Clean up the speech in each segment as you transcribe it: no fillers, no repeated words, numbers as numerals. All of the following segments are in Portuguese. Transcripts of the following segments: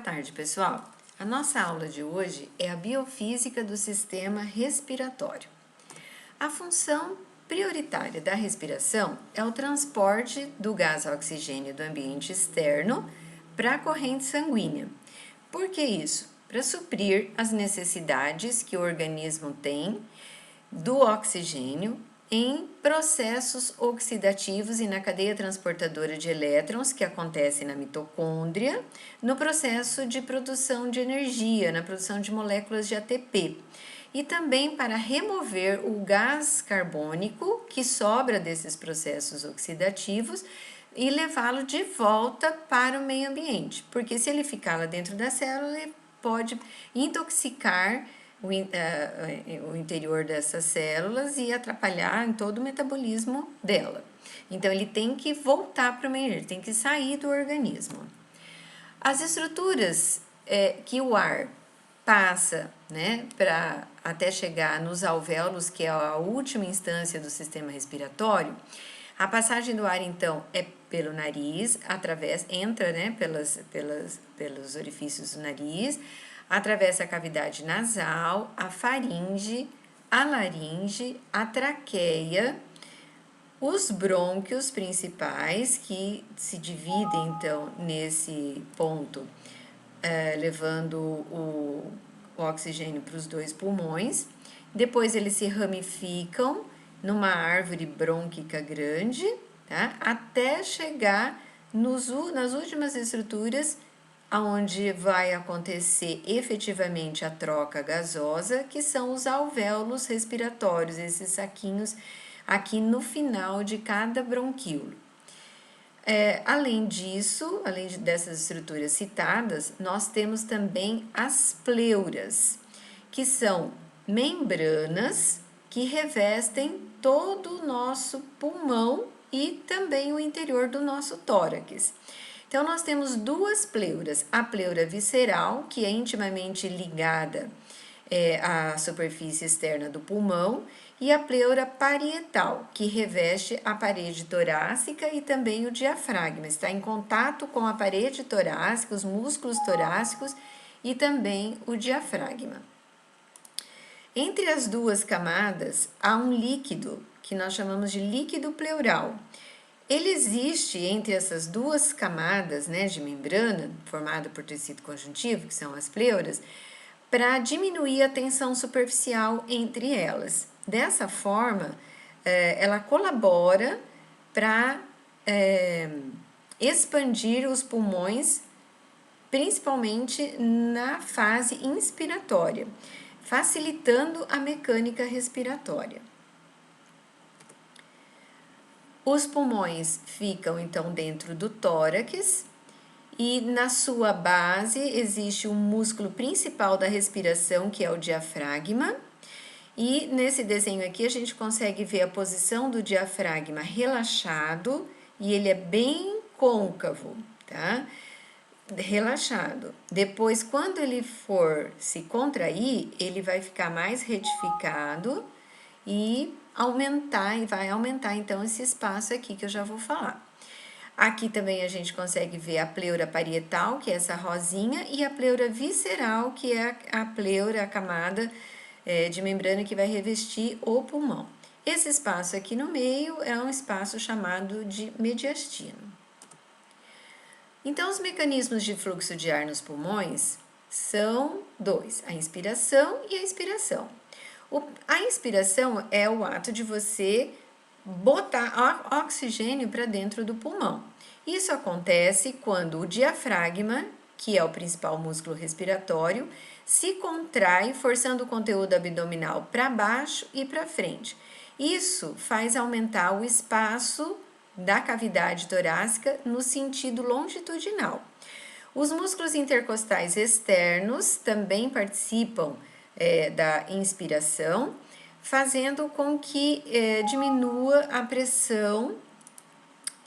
tarde, pessoal. A nossa aula de hoje é a biofísica do sistema respiratório. A função prioritária da respiração é o transporte do gás oxigênio do ambiente externo para a corrente sanguínea. Por que isso? Para suprir as necessidades que o organismo tem do oxigênio em processos oxidativos e na cadeia transportadora de elétrons que acontece na mitocôndria, no processo de produção de energia, na produção de moléculas de ATP, e também para remover o gás carbônico que sobra desses processos oxidativos e levá-lo de volta para o meio ambiente, porque se ele ficar lá dentro da célula, ele pode intoxicar o interior dessas células e atrapalhar em todo o metabolismo dela. Então, ele tem que voltar para o meio, ele tem que sair do organismo. As estruturas que o ar passa, para até chegar nos alvéolos, que é a última instância do sistema respiratório, a passagem do ar, então, é pelo nariz, entra pelos orifícios do nariz, atravessa a cavidade nasal, a faringe, a laringe, a traqueia, os brônquios principais, que se dividem, então, nesse ponto, levando o oxigênio para os dois pulmões. Depois eles se ramificam numa árvore brônquica grande, tá? Até chegar nas últimas estruturas, onde vai acontecer efetivamente a troca gasosa, que são os alvéolos respiratórios, esses saquinhos aqui no final de cada bronquíolo. Além disso, dessas estruturas citadas, nós temos também as pleuras, que são membranas que revestem todo o nosso pulmão e também o interior do nosso tórax. Então, nós temos duas pleuras, a pleura visceral, que é intimamente ligada à superfície externa do pulmão, e a pleura parietal, que reveste a parede torácica e também o diafragma, está em contato com a parede torácica, os músculos torácicos e também o diafragma. Entre as duas camadas, há um líquido, que nós chamamos de líquido pleural. Ele existe entre essas duas camadas de membrana, formada por tecido conjuntivo, que são as pleuras, para diminuir a tensão superficial entre elas. Dessa forma, ela colabora para expandir os pulmões, principalmente na fase inspiratória, facilitando a mecânica respiratória. Os pulmões ficam, então, dentro do tórax e na sua base existe o músculo principal da respiração, que é o diafragma. E nesse desenho aqui a gente consegue ver a posição do diafragma relaxado e ele é bem côncavo, tá? Relaxado. Depois, quando ele for se contrair, ele vai ficar mais retificado e vai aumentar então esse espaço aqui que eu já vou falar. Aqui também a gente consegue ver a pleura parietal, que é essa rosinha, e a pleura visceral, que é a pleura, a camada de membrana que vai revestir o pulmão. Esse espaço aqui no meio é um espaço chamado de mediastino. Então, os mecanismos de fluxo de ar nos pulmões são dois, a inspiração e a expiração. A inspiração é o ato de você botar oxigênio para dentro do pulmão. Isso acontece quando o diafragma, que é o principal músculo respiratório, se contrai, forçando o conteúdo abdominal para baixo e para frente. Isso faz aumentar o espaço da cavidade torácica no sentido longitudinal. Os músculos intercostais externos também participam da inspiração, fazendo com que diminua a pressão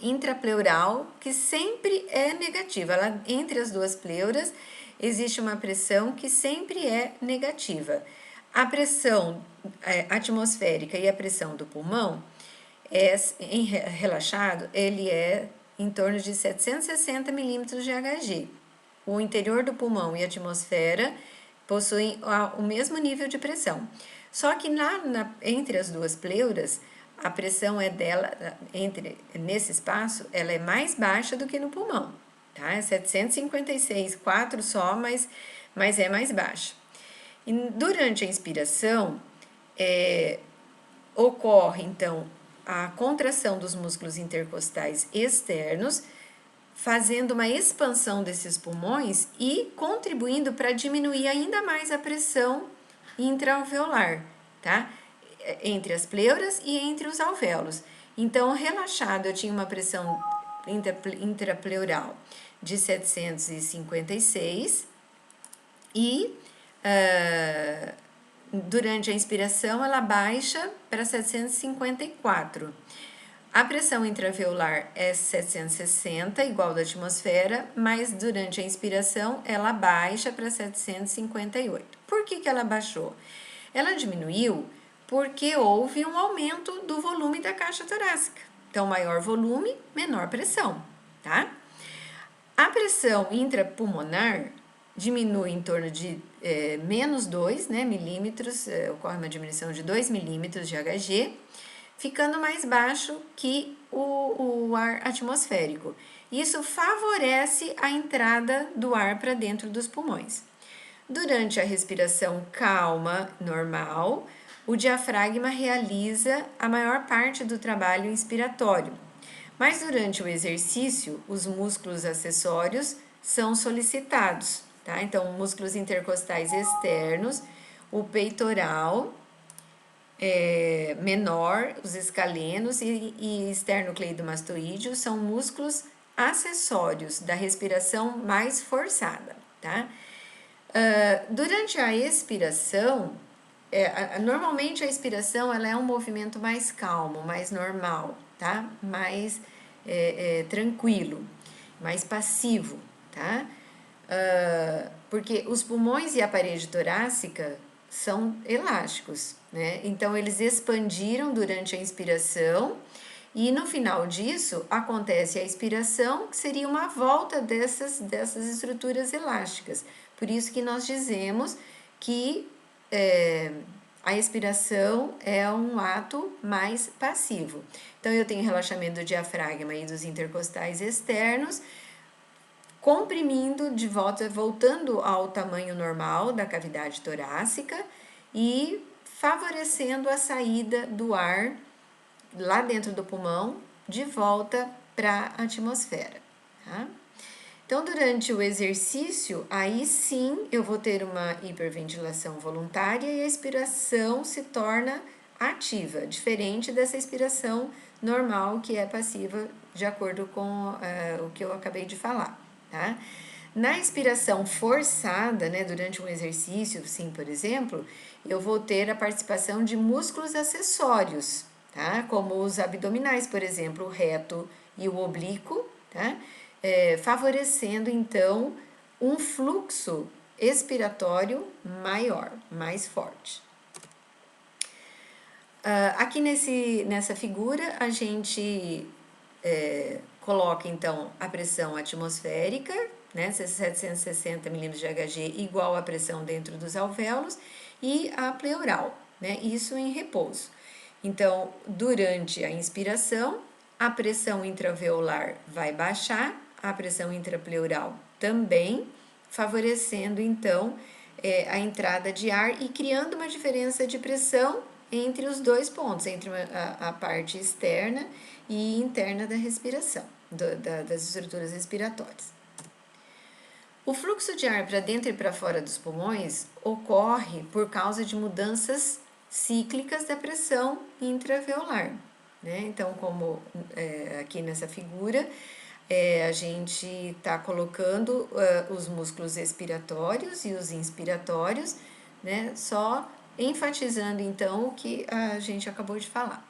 intrapleural, que sempre é negativa. Entre as duas pleuras existe uma pressão que sempre é negativa. A pressão atmosférica e a pressão do pulmão, relaxado, ele é em torno de 760 milímetros de Hg. o interior do pulmão e a atmosfera possuem o mesmo nível de pressão. Só que entre as duas pleuras, a pressão é dela, nesse espaço, ela é mais baixa do que no pulmão, tá? É 756, 4 só, mas é mais baixa. E durante a inspiração, ocorre, então, a contração dos músculos intercostais externos, fazendo uma expansão desses pulmões e contribuindo para diminuir ainda mais a pressão intraalveolar, tá? Entre as pleuras e entre os alvéolos. Então, relaxado, eu tinha uma pressão intrapleural de 756 e durante a inspiração ela baixa para 754. A pressão intraalveolar é 760, igual da atmosfera, mas durante a inspiração ela baixa para 758. Por que ela baixou? Ela diminuiu porque houve um aumento do volume da caixa torácica. Então, maior volume, menor pressão, tá? A pressão intrapulmonar diminui em torno de menos 2 milímetros, ocorre uma diminuição de 2 milímetros de Hg, ficando mais baixo que o ar atmosférico. Isso favorece a entrada do ar para dentro dos pulmões. Durante a respiração calma, normal, o diafragma realiza a maior parte do trabalho inspiratório. Mas durante o exercício, os músculos acessórios são solicitados, tá? Então, músculos intercostais externos, o peitoral menor, os escalenos e esternocleidomastoídeo são músculos acessórios da respiração mais forçada, tá? Durante a expiração, normalmente a expiração ela é um movimento mais calmo, mais normal, tá? Mais tranquilo, mais passivo, tá? Porque os pulmões e a parede torácica são elásticos, né? Então eles expandiram durante a inspiração e no final disso acontece a expiração, que seria uma volta dessas estruturas elásticas. Por isso que nós dizemos que a expiração é um ato mais passivo. Então eu tenho relaxamento do diafragma e dos intercostais externos, comprimindo de volta, voltando ao tamanho normal da cavidade torácica e favorecendo a saída do ar lá dentro do pulmão de volta para a atmosfera, tá? Então, durante o exercício, aí sim eu vou ter uma hiperventilação voluntária e a expiração se torna ativa, diferente dessa expiração normal que é passiva, de acordo com o que eu acabei de falar, tá? Na expiração forçada, né, durante um exercício, sim, por exemplo, eu vou ter a participação de músculos acessórios, tá? Como os abdominais, por exemplo, o reto e o oblíquo, tá? Favorecendo, então, um fluxo expiratório maior, mais forte. Aqui nessa figura, a gente coloca, então, a pressão atmosférica, né, 760 milímetros de Hg, igual à pressão dentro dos alvéolos, e a pleural, né, isso em repouso. Então, durante a inspiração, a pressão intraalveolar vai baixar, a pressão intrapleural também, favorecendo, então, a entrada de ar e criando uma diferença de pressão entre os dois pontos, entre a parte externa e interna da respiração, das estruturas respiratórias. O fluxo de ar para dentro e para fora dos pulmões ocorre por causa de mudanças cíclicas da pressão intraalveolar, né? Então, como aqui nessa figura, a gente está colocando os músculos expiratórios e os inspiratórios, né? Só enfatizando então o que a gente acabou de falar.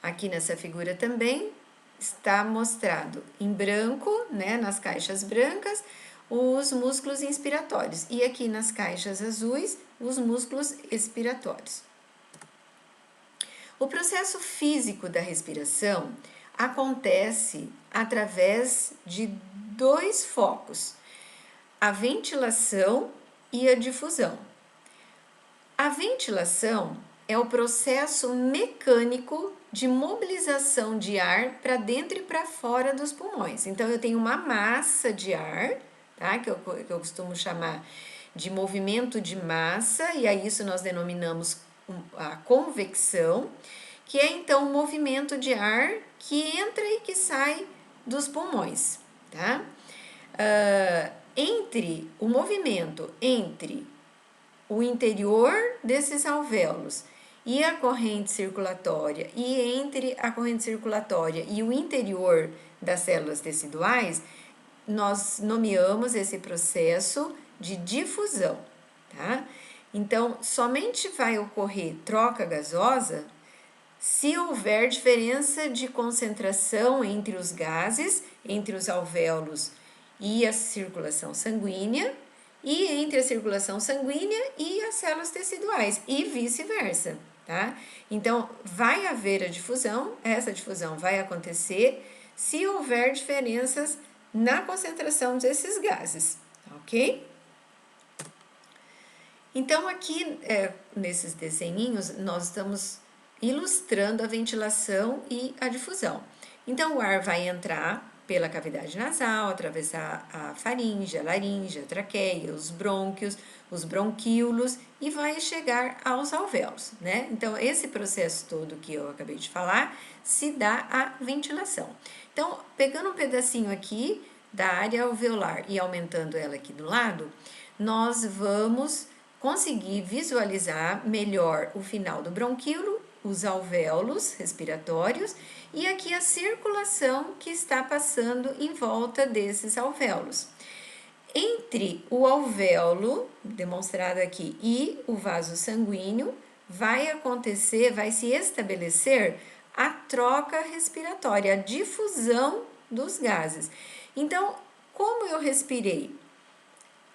Aqui nessa figura também está mostrado em branco, né, nas caixas brancas, os músculos inspiratórios e aqui nas caixas azuis, os músculos expiratórios. O processo físico da respiração acontece através de dois focos. a ventilação e a difusão. A ventilação é o processo mecânico de mobilização de ar para dentro e para fora dos pulmões. Então, eu tenho uma massa de ar, tá? que eu costumo chamar de movimento de massa, e a isso nós denominamos a convecção, que é então o movimento de ar que entra e que sai dos pulmões, tá? Entre o movimento entre o interior desses alvéolos e a corrente circulatória, e entre a corrente circulatória e o interior das células teciduais, nós nomeamos esse processo de difusão, tá? Então, somente vai ocorrer troca gasosa se houver diferença de concentração entre os gases, entre os alvéolos e a circulação sanguínea, e entre a circulação sanguínea e as células teciduais, e vice-versa, tá? Então, vai haver a difusão, essa difusão vai acontecer se houver diferenças na concentração desses gases, ok? Então, aqui, nesses desenhinhos, nós estamos ilustrando a ventilação e a difusão. Então, o ar vai entrar pela cavidade nasal, atravessar a faringe, a laringe, a traqueia, os brônquios, os bronquíolos e vai chegar aos alvéolos, né? Então, esse processo todo que eu acabei de falar se dá a ventilação. Então, pegando um pedacinho aqui da área alveolar e aumentando ela aqui do lado, nós vamos conseguir visualizar melhor o final do bronquíolo, os alvéolos respiratórios e aqui a circulação que está passando em volta desses alvéolos. Entre o alvéolo, demonstrado aqui, e o vaso sanguíneo, vai se estabelecer a troca respiratória, a difusão dos gases. Então, como eu respirei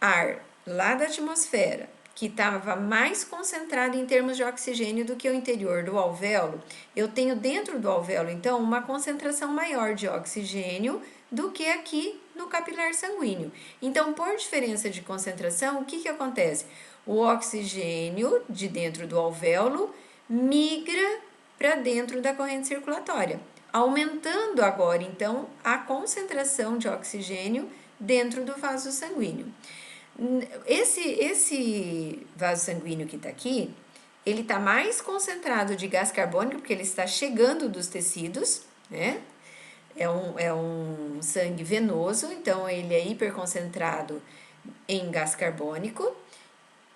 ar lá da atmosfera, que estava mais concentrado em termos de oxigênio do que o interior do alvéolo, eu tenho dentro do alvéolo, então, uma concentração maior de oxigênio do que aqui no capilar sanguíneo. Então, por diferença de concentração, o que acontece? O oxigênio de dentro do alvéolo migra para dentro da corrente circulatória, aumentando agora, então, a concentração de oxigênio dentro do vaso sanguíneo. Esse vaso sanguíneo que está aqui, ele está mais concentrado de gás carbônico, porque ele está chegando dos tecidos, né? É um sangue venoso, então ele é hiperconcentrado em gás carbônico,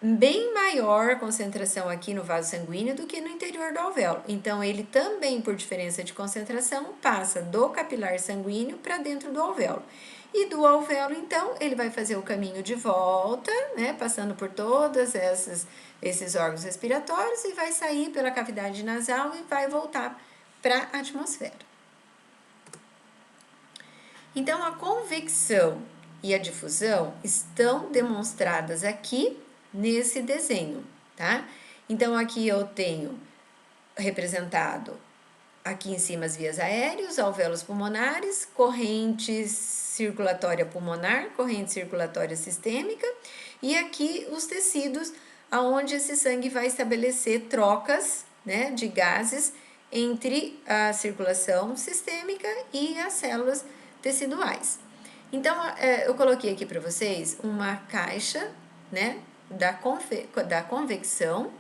bem maior a concentração aqui no vaso sanguíneo do que no interior do alvéolo. Então, ele também, por diferença de concentração, passa do capilar sanguíneo para dentro do alvéolo. E do alvéolo, então, ele vai fazer o caminho de volta, né, passando por todos esses órgãos respiratórios e vai sair pela cavidade nasal e vai voltar para a atmosfera. Então, a convecção e a difusão estão demonstradas aqui nesse desenho, tá? Então, aqui eu tenho representado aqui em cima as vias aéreas, alvéolos pulmonares, corrente circulatória pulmonar, corrente circulatória sistêmica, e aqui os tecidos, aonde esse sangue vai estabelecer trocas, né, de gases entre a circulação sistêmica e as células teciduais. Então, eu coloquei aqui para vocês uma caixa, né, da convecção,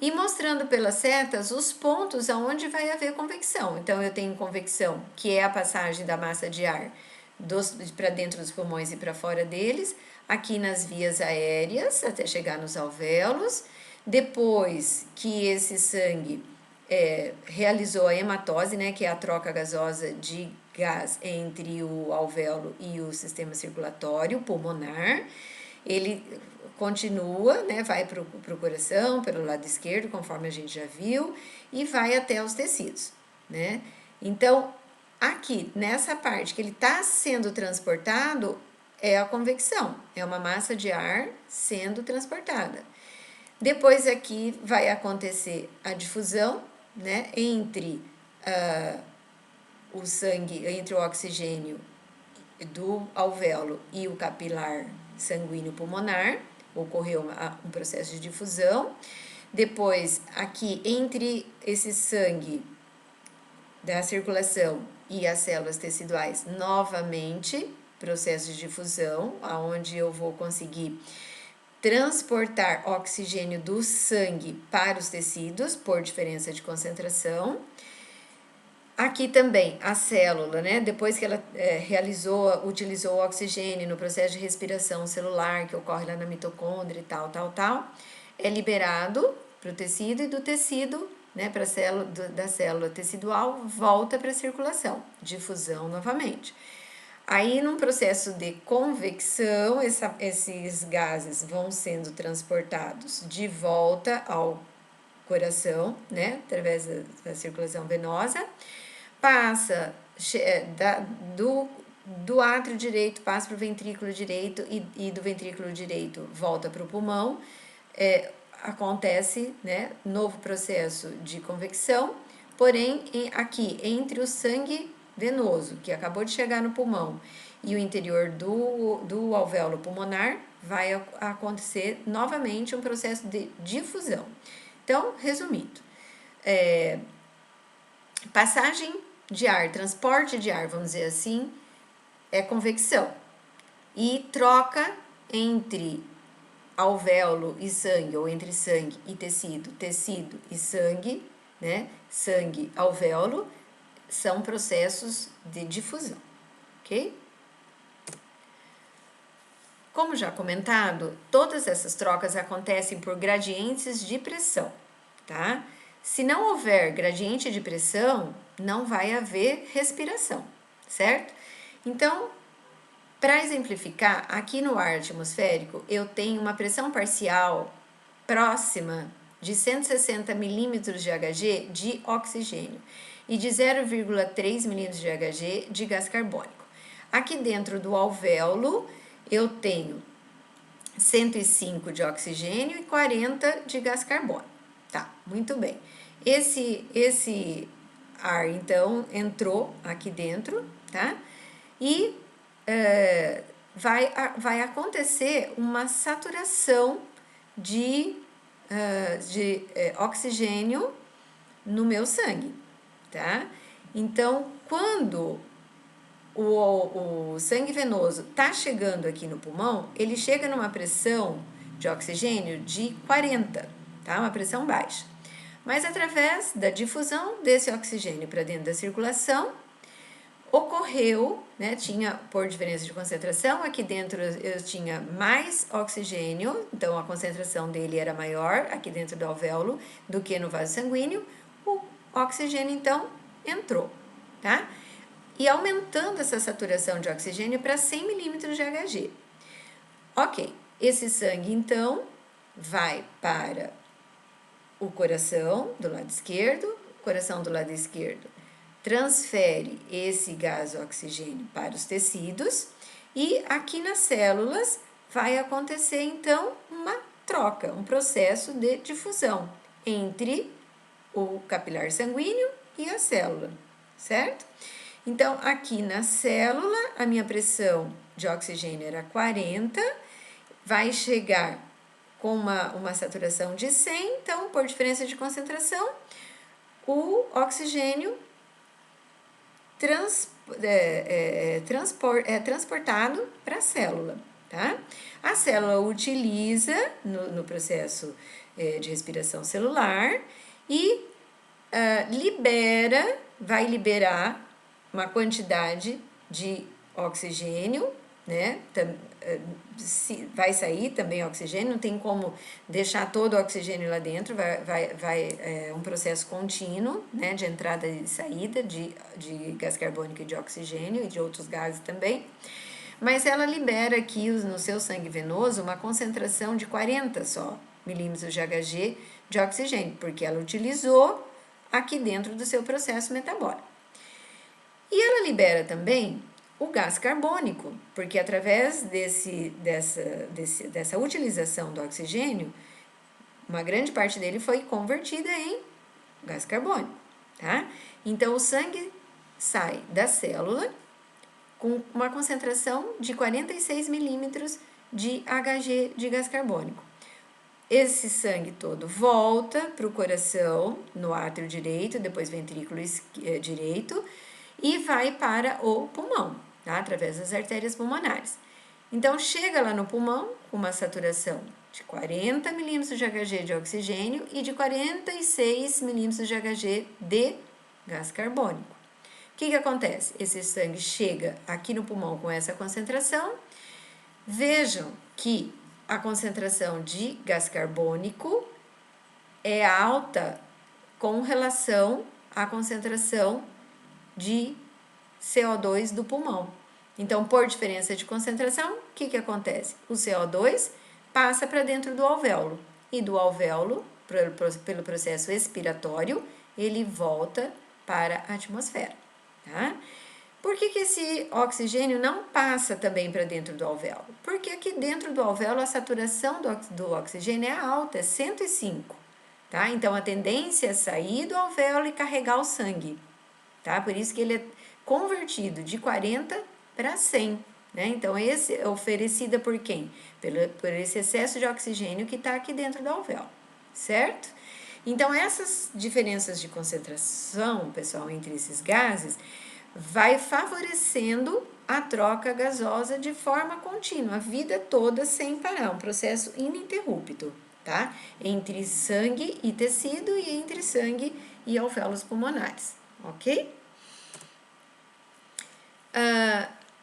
e mostrando pelas setas os pontos aonde vai haver convecção. Então, eu tenho convecção, que é a passagem da massa de ar para dentro dos pulmões e para fora deles, aqui nas vias aéreas, até chegar nos alvéolos. Depois que esse sangue realizou a hematose, né, que é a troca gasosa de gás entre o alvéolo e o sistema circulatório pulmonar, ele continua, né, vai para o coração, pelo lado esquerdo, conforme a gente já viu, e vai até os tecidos, né? Então, aqui, nessa parte que ele está sendo transportado, é a convecção, é uma massa de ar sendo transportada. Depois aqui vai acontecer a difusão, né, entre o sangue, entre o oxigênio do alvéolo e o capilar sanguíneo pulmonar, ocorreu um processo de difusão. Depois, aqui entre esse sangue da circulação e as células teciduais, novamente, processo de difusão, onde eu vou conseguir transportar oxigênio do sangue para os tecidos por diferença de concentração. Aqui também a célula, né, depois que ela utilizou o oxigênio no processo de respiração celular que ocorre lá na mitocôndria e tal, é liberado para o tecido e do tecido, né, para da célula tecidual, volta para a circulação, difusão novamente. Aí, num processo de convecção, esses gases vão sendo transportados de volta ao coração, né, através da circulação venosa, passa do átrio direito, passa para o ventrículo direito e do ventrículo direito volta para o pulmão. Acontece, né, novo processo de convecção, porém aqui entre o sangue venoso que acabou de chegar no pulmão e o interior do alvéolo pulmonar vai acontecer novamente um processo de difusão. Então, resumindo, passagem de ar, transporte de ar, vamos dizer assim, é convecção, e troca entre alvéolo e sangue, ou entre sangue e tecido, tecido e sangue, né? Sangue, alvéolo, são processos de difusão, ok? Como já comentado, todas essas trocas acontecem por gradientes de pressão, tá? Se não houver gradiente de pressão, não vai haver respiração, certo? Então, para exemplificar, aqui no ar atmosférico, eu tenho uma pressão parcial próxima de 160 milímetros de Hg de oxigênio e de 0,3 milímetros de Hg de gás carbônico. Aqui dentro do alvéolo, eu tenho 105 de oxigênio e 40 de gás carbônico. Tá, muito bem. Esse ar, então, entrou aqui dentro, tá? E vai acontecer uma saturação de oxigênio no meu sangue, tá? Então, quando o sangue venoso está chegando aqui no pulmão, ele chega numa pressão de oxigênio de 40, tá? Uma pressão baixa. Mas através da difusão desse oxigênio para dentro da circulação, ocorreu, né, tinha, por diferença de concentração, aqui dentro eu tinha mais oxigênio, então a concentração dele era maior aqui dentro do alvéolo do que no vaso sanguíneo, o oxigênio então entrou, tá? E aumentando essa saturação de oxigênio para 100 milímetros de Hg. Ok, esse sangue então vai para o coração do lado esquerdo, o coração do lado esquerdo transfere esse gás oxigênio para os tecidos e aqui nas células vai acontecer então uma troca, um processo de difusão entre o capilar sanguíneo e a célula, certo? Então, aqui na célula, a minha pressão de oxigênio era 40, vai chegar com uma saturação de 100, então, por diferença de concentração, o oxigênio transportado para a célula, tá? A célula utiliza no processo de respiração celular e vai liberar uma quantidade de oxigênio, né? Vai sair também oxigênio, não tem como deixar todo o oxigênio lá dentro, um processo contínuo, né, de entrada e saída de gás carbônico e de oxigênio e de outros gases também, mas ela libera aqui no seu sangue venoso uma concentração de 40 só milímetros de Hg de oxigênio, porque ela utilizou aqui dentro do seu processo metabólico. E ela libera também o gás carbônico, porque através dessa utilização do oxigênio, uma grande parte dele foi convertida em gás carbônico, tá? Então, o sangue sai da célula com uma concentração de 46 milímetros de Hg de gás carbônico. Esse sangue todo volta para o coração, no átrio direito, depois ventrículo direito, e vai para o pulmão, tá? Através das artérias pulmonares. Então, chega lá no pulmão com uma saturação de 40 milímetros de Hg de oxigênio e de 46 milímetros de Hg de gás carbônico. O que acontece? Esse sangue chega aqui no pulmão com essa concentração. Vejam que a concentração de gás carbônico é alta com relação à concentração de CO2 do pulmão. Então, por diferença de concentração, o que acontece? O CO2 passa para dentro do alvéolo e do alvéolo, pelo processo expiratório, ele volta para a atmosfera, tá? Por que esse oxigênio não passa também para dentro do alvéolo? Porque aqui dentro do alvéolo a saturação do oxigênio é alta, é 105, tá? Então, a tendência é sair do alvéolo e carregar o sangue, tá? Por isso que ele é convertido de 40 para 100, né? Então, esse é oferecida por quem? Por esse excesso de oxigênio que está aqui dentro do alvéolo, certo? Então, essas diferenças de concentração, pessoal, entre esses gases, vai favorecendo a troca gasosa de forma contínua, a vida toda sem parar, um processo ininterrupto, tá? Entre sangue e tecido e entre sangue e alvéolos pulmonares, ok?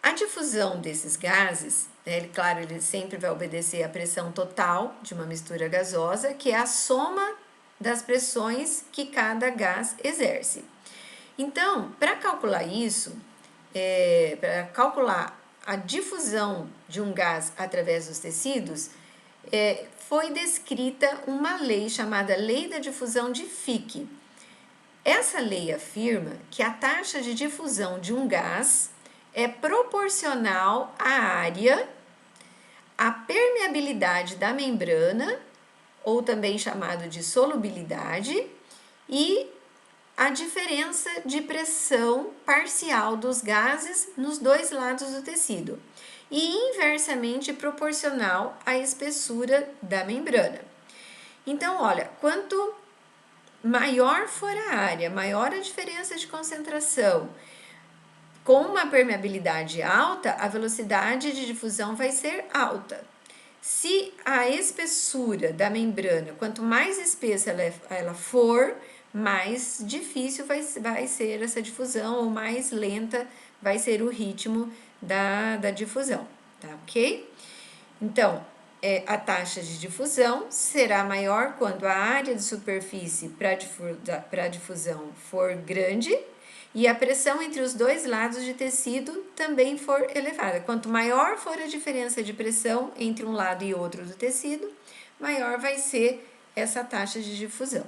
A difusão desses gases, né, claro, ele sempre vai obedecer à pressão total de uma mistura gasosa, que é a soma das pressões que cada gás exerce. Então, para calcular isso, para calcular a difusão de um gás através dos tecidos, foi descrita uma lei chamada Lei da Difusão de Fick. Essa lei afirma que a taxa de difusão de um gás é proporcional à área, à permeabilidade da membrana, ou também chamado de solubilidade, e a diferença de pressão parcial dos gases nos dois lados do tecido e inversamente proporcional à espessura da membrana. Então, olha, quanto maior for a área, maior a diferença de concentração, com uma permeabilidade alta, a velocidade de difusão vai ser alta. Se a espessura da membrana, quanto mais espessa ela for, mais difícil vai ser essa difusão, ou mais lenta vai ser o ritmo da difusão, tá ok? Então, a taxa de difusão será maior quando a área de superfície para difusão for grande e a pressão entre os dois lados de tecido também for elevada. Quanto maior for a diferença de pressão entre um lado e outro do tecido, maior vai ser essa taxa de difusão.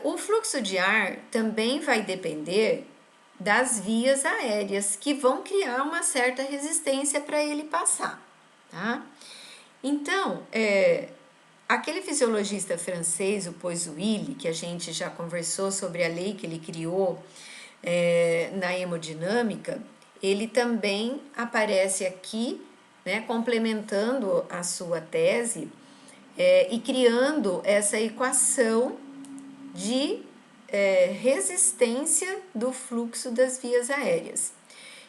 O fluxo de ar também vai depender das vias aéreas, que vão criar uma certa resistência para ele passar, tá? Então, aquele fisiologista francês, o Poiseuille, que a gente já conversou sobre a lei que ele criou na hemodinâmica, ele também aparece aqui, né, complementando a sua tese e criando essa equação de resistência do fluxo das vias aéreas.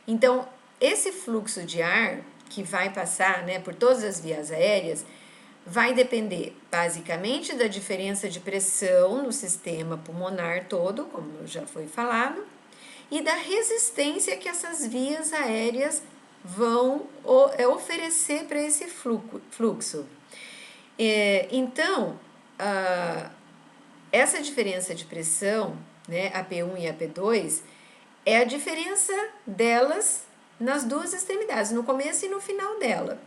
Então, esse fluxo de ar que vai passar, né, por todas as vias aéreas vai depender basicamente da diferença de pressão no sistema pulmonar todo, como já foi falado, e da resistência que essas vias aéreas vão oferecer para esse fluxo. Então, essa diferença de pressão, né, a P1 e a P2, é a diferença delas nas duas extremidades, no começo e no final dela.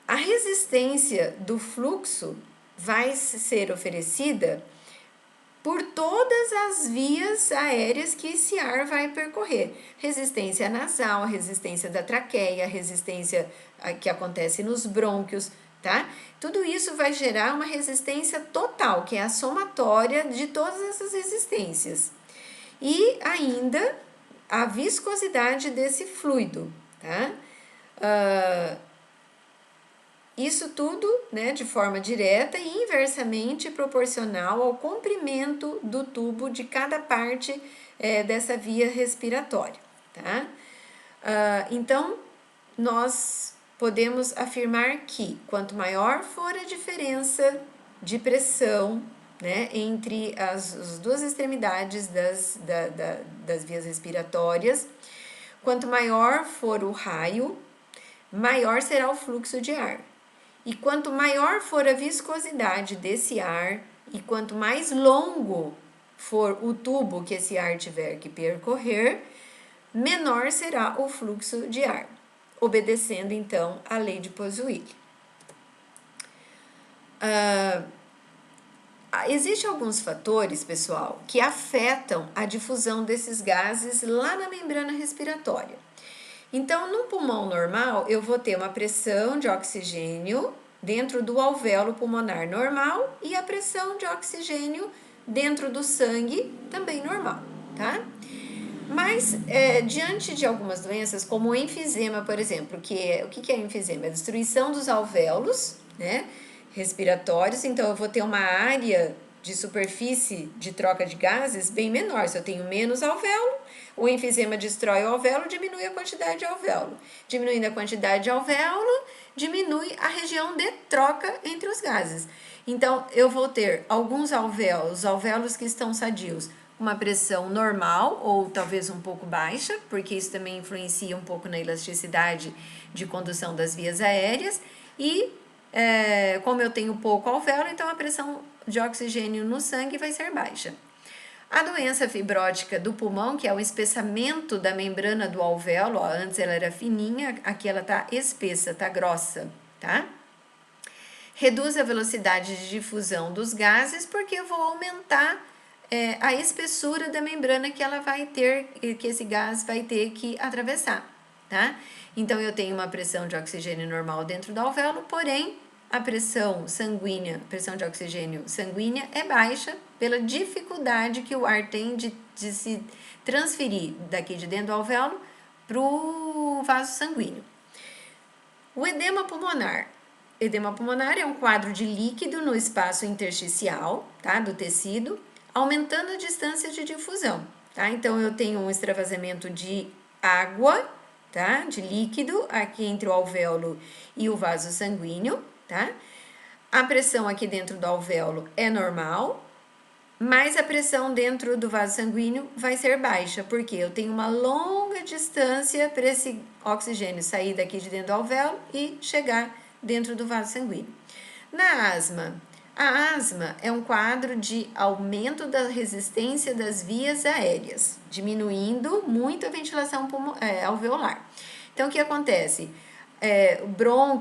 A resistência do fluxo vai ser oferecida por todas as vias aéreas que esse ar vai percorrer. Resistência nasal, a resistência da traqueia, a resistência que acontece nos brônquios, tá? Tudo isso vai gerar uma resistência total, que é a somatória de todas essas resistências. E ainda a viscosidade desse fluido, tá? Isso tudo, né, de forma direta e inversamente proporcional ao comprimento do tubo de cada parte dessa via respiratória, tá? Então, nós podemos afirmar que quanto maior for a diferença de pressão, né, entre as duas extremidades das vias respiratórias, quanto maior for o raio, maior será o fluxo de ar. E quanto maior for a viscosidade desse ar e quanto mais longo for o tubo que esse ar tiver que percorrer, menor será o fluxo de ar, obedecendo então a lei de Poiseuille. Existem alguns fatores, pessoal, que afetam a difusão desses gases lá na membrana respiratória. Então, no pulmão normal, eu vou ter uma pressão de oxigênio dentro do alvéolo pulmonar normal e a pressão de oxigênio dentro do sangue também normal, tá? Mas, diante de algumas doenças, como o enfisema, por exemplo, o que é enfisema? É a destruição dos alvéolos, né, respiratórios, então eu vou ter uma área de superfície de troca de gases bem menor. Se eu tenho menos alvéolo, o enfisema destrói o alvéolo, diminui a quantidade de alvéolo. Diminuindo a quantidade de alvéolo, diminui a região de troca entre os gases. Então, eu vou ter alguns alvéolos que estão sadios, uma pressão normal ou talvez um pouco baixa, porque isso também influencia um pouco na elasticidade de condução das vias aéreas. E como eu tenho pouco alvéolo, então a pressão de oxigênio no sangue vai ser baixa. A doença fibrótica do pulmão, que é o espessamento da membrana do alvéolo, antes ela era fininha, aqui ela tá espessa, tá grossa, tá? Reduz a velocidade de difusão dos gases, porque eu vou aumentar a espessura da membrana que ela vai ter, que esse gás vai ter que atravessar, tá? Então, eu tenho uma pressão de oxigênio normal dentro do alvéolo, porém, a pressão de oxigênio sanguínea é baixa pela dificuldade que o ar tem de se transferir daqui de dentro do alvéolo para o vaso sanguíneo. O edema pulmonar. Edema pulmonar é um quadro de líquido no espaço intersticial, tá, do tecido, aumentando a distância de difusão, tá? Então, eu tenho um extravasamento de água, tá, de líquido aqui entre o alvéolo e o vaso sanguíneo, tá? A pressão aqui dentro do alvéolo é normal, mas a pressão dentro do vaso sanguíneo vai ser baixa, porque eu tenho uma longa distância para esse oxigênio sair daqui de dentro do alvéolo e chegar dentro do vaso sanguíneo. Na asma, a asma é um quadro de aumento da resistência das vias aéreas, diminuindo muito a ventilação alveolar. Então, o que acontece?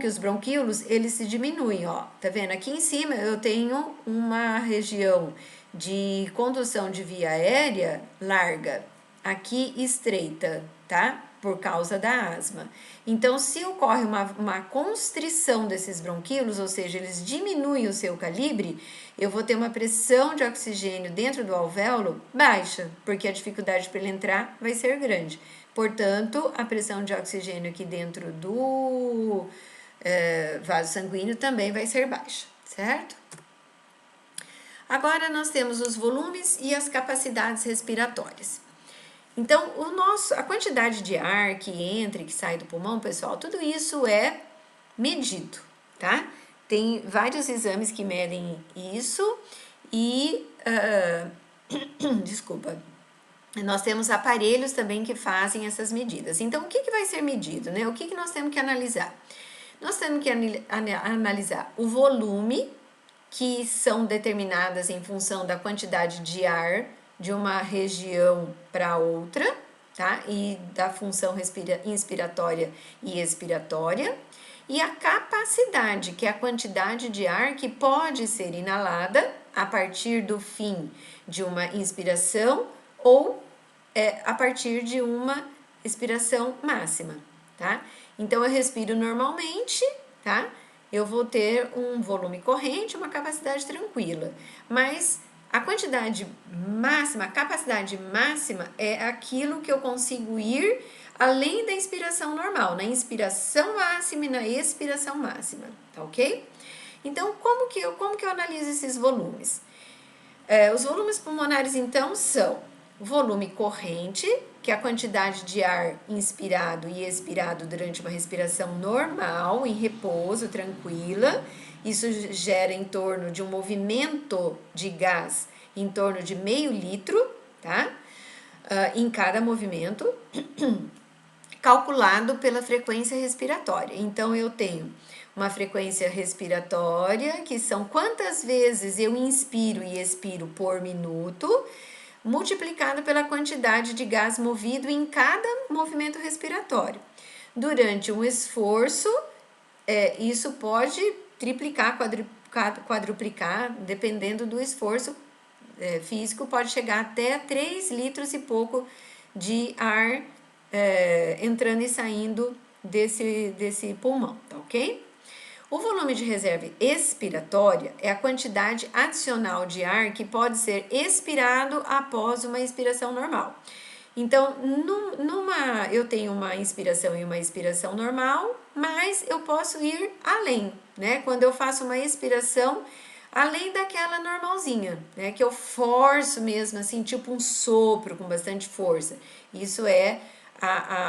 Os bronquíolos, eles se diminuem, ó. Tá vendo? Aqui em cima eu tenho uma região de condução de via aérea larga, aqui estreita, tá? Por causa da asma. Então, se ocorre uma constrição desses bronquíolos, ou seja, eles diminuem o seu calibre, eu vou ter uma pressão de oxigênio dentro do alvéolo baixa, porque a dificuldade para ele entrar vai ser grande. Portanto, a pressão de oxigênio aqui dentro do vaso sanguíneo também vai ser baixa, certo? Agora, nós temos os volumes e as capacidades respiratórias. Então, a quantidade de ar que entra e que sai do pulmão, pessoal, tudo isso é medido, tá? Tem vários exames que medem isso e, desculpa, nós temos aparelhos também que fazem essas medidas. Então, o que vai ser medido, né? O que nós temos que analisar? Nós temos que analisar o volume, que são determinadas em função da quantidade de ar de uma região para outra, tá? E da função inspiratória e expiratória. E a capacidade, que é a quantidade de ar que pode ser inalada a partir do fim de uma inspiração ou a partir de uma expiração máxima, tá? Então, eu respiro normalmente, tá? Eu vou ter um volume corrente, uma capacidade tranquila, mas A quantidade máxima, a capacidade máxima é aquilo que eu consigo ir além da inspiração normal, na inspiração máxima e na expiração máxima, tá ok? Então, como que eu analiso esses volumes? Os volumes pulmonares, então, são o volume corrente, que é a quantidade de ar inspirado e expirado durante uma respiração normal, em repouso, tranquila. Isso gera em torno de um movimento de gás em torno de meio litro, tá? Em cada movimento, calculado pela frequência respiratória. Então, eu tenho uma frequência respiratória, que são quantas vezes eu inspiro e expiro por minuto, multiplicado pela quantidade de gás movido em cada movimento respiratório. Durante um esforço, isso pode triplicar, quadruplicar, dependendo do esforço físico, pode chegar até 3 litros e pouco de ar entrando e saindo desse pulmão, tá ok? O volume de reserva expiratória é a quantidade adicional de ar que pode ser expirado após uma inspiração normal. Então, eu tenho uma inspiração e uma expiração normal, mas eu posso ir além, né? Quando eu faço uma expiração além daquela normalzinha, né? Que eu forço mesmo, assim, tipo um sopro com bastante força. Isso é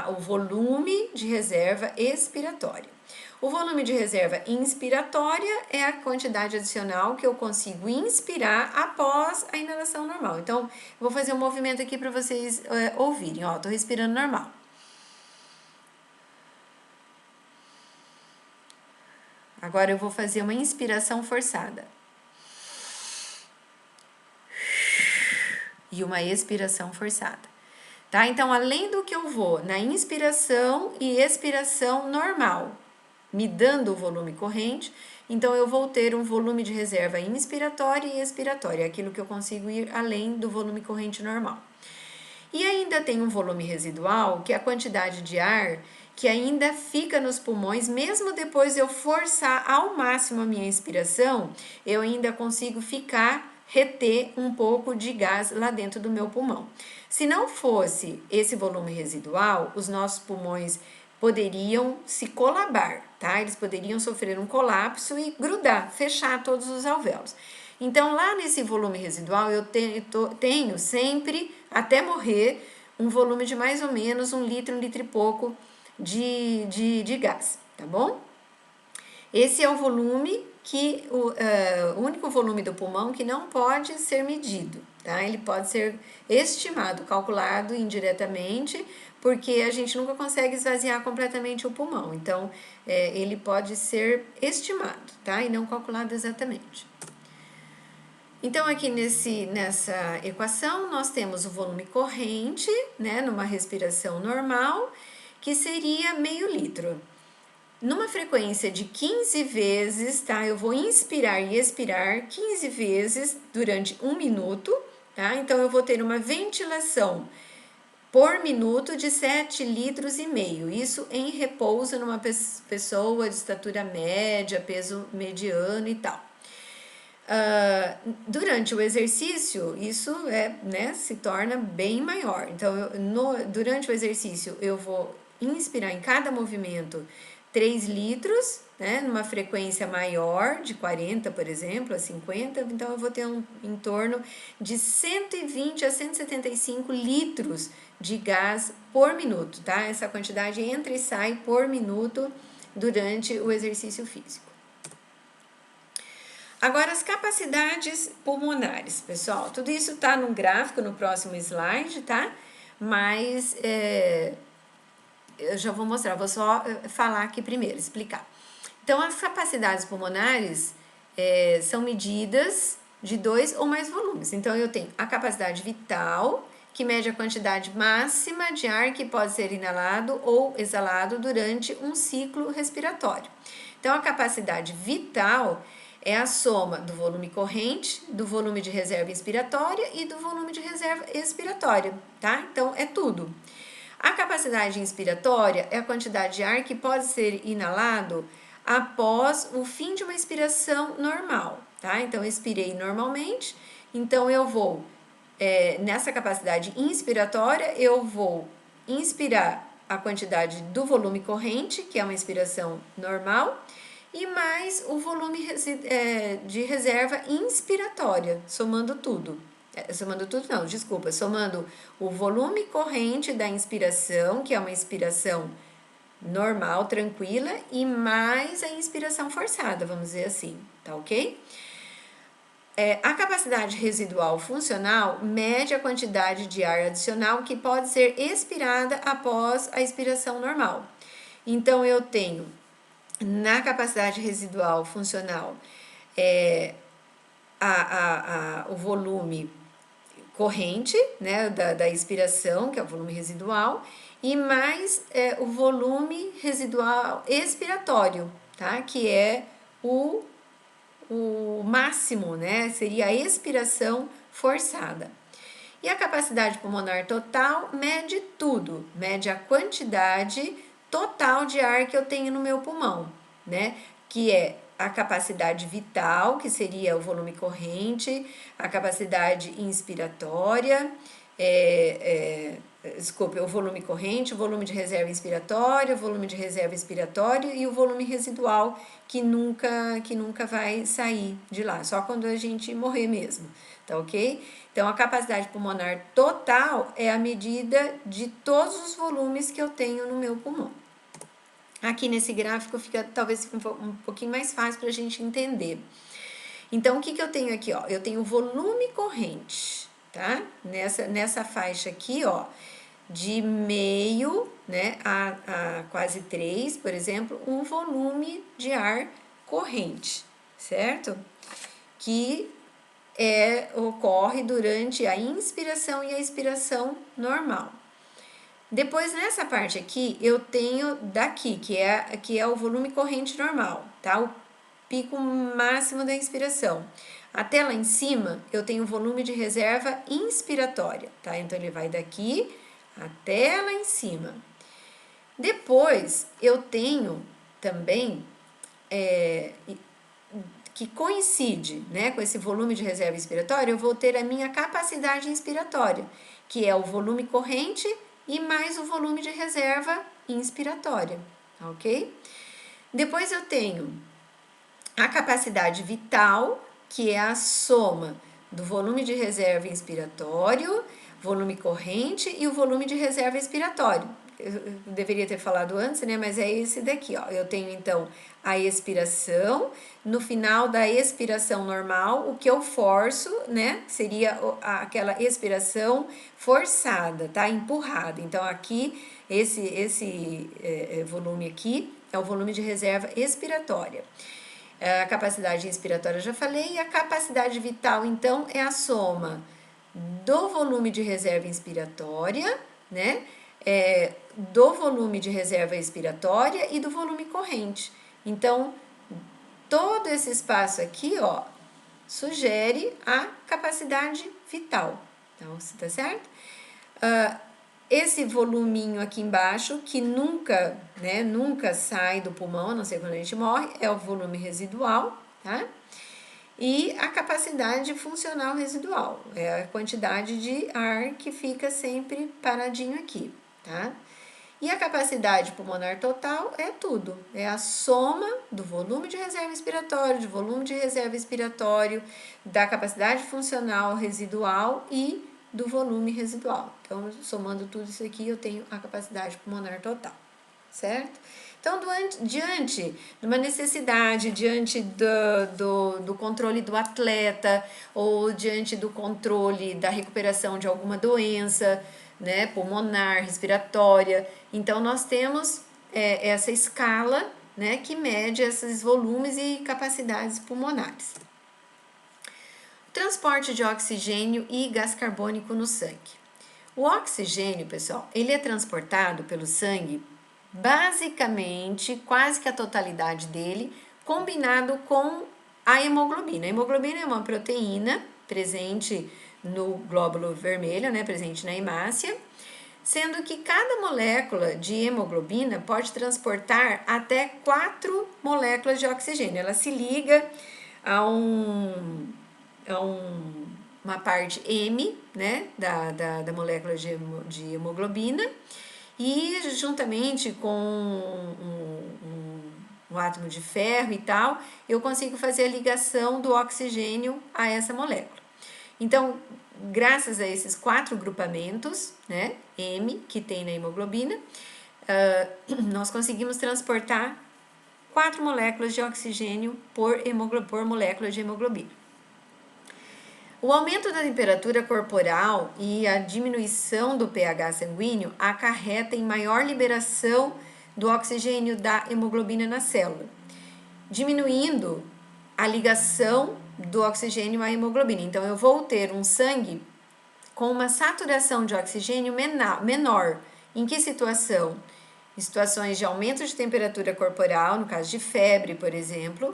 o volume de reserva expiratória. O volume de reserva inspiratória é a quantidade adicional que eu consigo inspirar após a inalação normal. Então, vou fazer um movimento aqui para vocês ouvirem. Ó, tô respirando normal. Agora eu vou fazer uma inspiração forçada. E uma expiração forçada. Tá? Então, além do que eu vou na inspiração e expiração normal, me dando o volume corrente, então eu vou ter um volume de reserva inspiratória e expiratória, aquilo que eu consigo ir além do volume corrente normal. E ainda tem um volume residual, que é a quantidade de ar que ainda fica nos pulmões, mesmo depois de eu forçar ao máximo a minha inspiração, eu ainda consigo reter um pouco de gás lá dentro do meu pulmão. Se não fosse esse volume residual, os nossos pulmões poderiam se colabar, tá? Eles poderiam sofrer um colapso e grudar, fechar todos os alvéolos. Então, lá nesse volume residual, eu tenho sempre, até morrer, um volume de mais ou menos 1 litro e pouco de gás, tá bom? Esse é o volume o único volume do pulmão que não pode ser medido, tá? Ele pode ser estimado, calculado indiretamente, porque a gente nunca consegue esvaziar completamente o pulmão. Então, ele pode ser estimado, tá? E não calculado exatamente. Então, aqui nessa equação, nós temos o volume corrente, né, numa respiração normal, que seria meio litro. Numa frequência de 15 vezes, tá? Eu vou inspirar e expirar 15 vezes durante 1 minuto, tá? Então, eu vou ter uma ventilação por minuto de 7 litros e meio. Isso em repouso numa pessoa de estatura média, peso mediano e tal. Durante o exercício, isso se torna bem maior. Então, durante o exercício, eu vou inspirar em cada movimento 3 litros, né, numa frequência maior, de 40, por exemplo, a 50, então eu vou ter em torno de 120 a 175 litros de gás por minuto, tá? Essa quantidade entra e sai por minuto durante o exercício físico. Agora, as capacidades pulmonares, pessoal, tudo isso tá no gráfico no próximo slide, tá? Mas eu já vou mostrar, vou só falar aqui primeiro, explicar. Então, as capacidades pulmonares são medidas de 2 ou mais volumes. Então, eu tenho a capacidade vital, que mede a quantidade máxima de ar que pode ser inalado ou exalado durante um ciclo respiratório. Então, a capacidade vital é a soma do volume corrente, do volume de reserva inspiratória e do volume de reserva expiratória, tá? Então, é tudo. A capacidade inspiratória é a quantidade de ar que pode ser inalado após o fim de uma expiração normal, tá? Então, eu expirei normalmente Então, eu vou, nessa capacidade inspiratória, eu vou inspirar a quantidade do volume corrente, que é uma inspiração normal, e mais o volume de reserva inspiratória, somando tudo. Somando tudo não, desculpa, somando o volume corrente da inspiração, que é uma inspiração normal, tranquila, e mais a inspiração forçada, vamos dizer assim, tá ok? A capacidade residual funcional mede a quantidade de ar adicional que pode ser expirada após a expiração normal. Então, eu tenho na capacidade residual funcional o volume corrente, né, da expiração, que é o volume residual, e mais o volume residual expiratório, tá? Que é o máximo, né? Seria a expiração forçada. E a capacidade pulmonar total mede tudo, mede a quantidade total de ar que eu tenho no meu pulmão, né? Que é a capacidade vital, que seria o volume corrente, a capacidade inspiratória, o volume corrente, o volume de reserva inspiratória, o volume de reserva expiratório e o volume residual, que nunca vai sair de lá, só quando a gente morrer mesmo, tá ok? Então, a capacidade pulmonar total é a medida de todos os volumes que eu tenho no meu pulmão. Aqui nesse gráfico talvez um pouquinho mais fácil para a gente entender. Então, o que eu tenho aqui, ó? Eu tenho volume corrente, tá? Nessa faixa aqui, ó, de meio, né, a quase 3, por exemplo, um volume de ar corrente, certo? Que ocorre durante a inspiração e a expiração normal. Depois, nessa parte aqui, eu tenho daqui, que é o volume corrente normal, tá? O pico máximo da inspiração. Até lá em cima, eu tenho o volume de reserva inspiratória, tá? Então, ele vai daqui até lá em cima. Depois, eu tenho também, que coincide, né, com esse volume de reserva inspiratória, eu vou ter a minha capacidade inspiratória, que é o volume corrente e mais o volume de reserva inspiratória, ok? Depois eu tenho a capacidade vital, que é a soma do volume de reserva inspiratório, volume corrente e o volume de reserva expiratório. Eu deveria ter falado antes, né? Mas é esse daqui, ó. Eu tenho então a expiração, no final da expiração normal, o que eu forço, né? Seria aquela expiração forçada, tá? Empurrada. Então, aqui, esse volume aqui é o volume de reserva expiratória. A capacidade inspiratória eu já falei, e a capacidade vital, então, é a soma do volume de reserva inspiratória, né? Do volume de reserva expiratória e do volume corrente. Então, todo esse espaço aqui, ó, sugere a capacidade vital. Então, tá certo? Esse voluminho aqui embaixo, que nunca sai do pulmão, a não ser quando a gente morre, é o volume residual, tá? E a capacidade funcional residual, é a quantidade de ar que fica sempre paradinho aqui, tá? E a capacidade pulmonar total é tudo, é a soma do volume de reserva inspiratório, do volume de reserva expiratório, da capacidade funcional residual e do volume residual. Então, somando tudo isso aqui, eu tenho a capacidade pulmonar total, certo? Então, diante de uma necessidade, diante do controle do atleta, ou diante do controle da recuperação de alguma doença, né, pulmonar, respiratória, então nós temos essa escala, né, que mede esses volumes e capacidades pulmonares. Transporte de oxigênio e gás carbônico no sangue. O oxigênio, pessoal, ele é transportado pelo sangue basicamente, quase que a totalidade dele, combinado com a hemoglobina. A hemoglobina é uma proteína presente no glóbulo vermelho, né, presente na hemácia, sendo que cada molécula de hemoglobina pode transportar até 4 moléculas de oxigênio. Ela se liga a uma uma parte M, né, da molécula de hemoglobina, e juntamente com um átomo de ferro e tal, eu consigo fazer a ligação do oxigênio a essa molécula. Então, graças a esses 4 grupamentos, né, M, que tem na hemoglobina, nós conseguimos transportar 4 moléculas de oxigênio por molécula de hemoglobina. O aumento da temperatura corporal e a diminuição do pH sanguíneo acarreta em maior liberação do oxigênio da hemoglobina na célula, diminuindo a ligação do oxigênio à hemoglobina. Então, eu vou ter um sangue com uma saturação de oxigênio menor. Em que situação? Em situações de aumento de temperatura corporal, no caso de febre, por exemplo,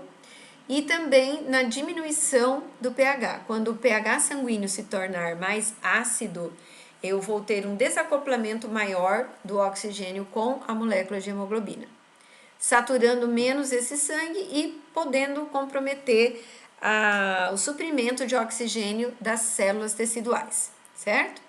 e também na diminuição do pH. Quando o pH sanguíneo se tornar mais ácido, eu vou ter um desacoplamento maior do oxigênio com a molécula de hemoglobina, saturando menos esse sangue e podendo comprometer o suprimento de oxigênio das células teciduais, certo?